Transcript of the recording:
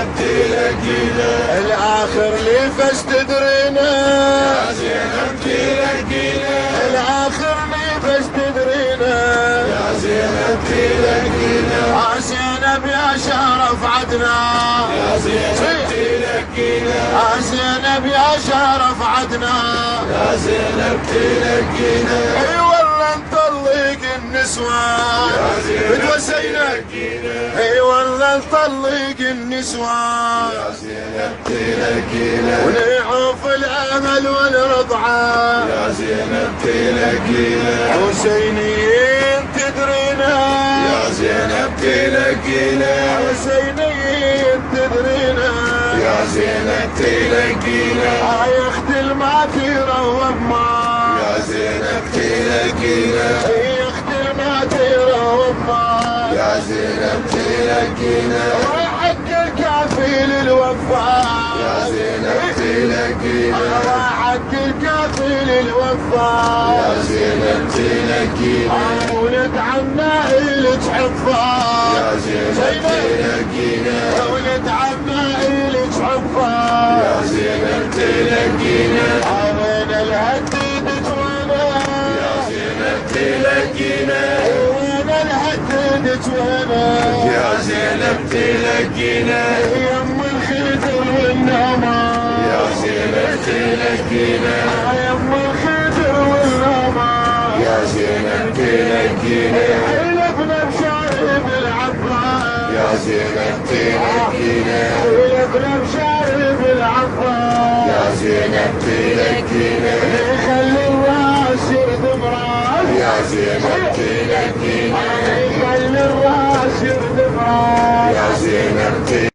زينب تلقينا، الآخر لي فاش تدرينا، يا زينب تلقينا، الآخر لي فاش تدرينا، يا زينب تلقينا، يا زينب يا شرف عدنا، يا زينب تلقينا، يا زينب يا شرف عدنا، يا زينب تلقينا، اي والله نطلق النسوان بتوسينا، اي والله نطلق النسوان، يا زينب تلقينا، ونعوف الامل والرضعه، يا زينب تلقينا، حسينيين تدرينا، يا زينب تلقينا، حسينيين تدرينا، يا زينب تلقينا، يا اخت المعتيره وما، يا زينب تلقينا، يا اخت المعتيره وما، يا زينب تلقينا، وحق الكافي للوفاء، يا زينب تلقينا، وحق الكافي للوفاء، يا زينب تلقينا، ولد عمنا إلك حفاظ، يا زينب تلقينا، ولد عمنا إلك حفاظ، يا زينب تلقينا، وين الهديد وانا، يا زينب تلقينا، وين الهديد وانا، يا زينب تلقينا، يم الخدر والنما، يا زينب تلقينا، يم الخدر والنما، يا زينب تلقينا، حلفنا بشارب العباس، يا زينب تلقينا، حلفنا بشارب العباس، يا زينب تلقينا، يخلي الراس يردم راس، يا زينب تلقينا، يخلي الراس يردم راس. يا زينب تلقينا.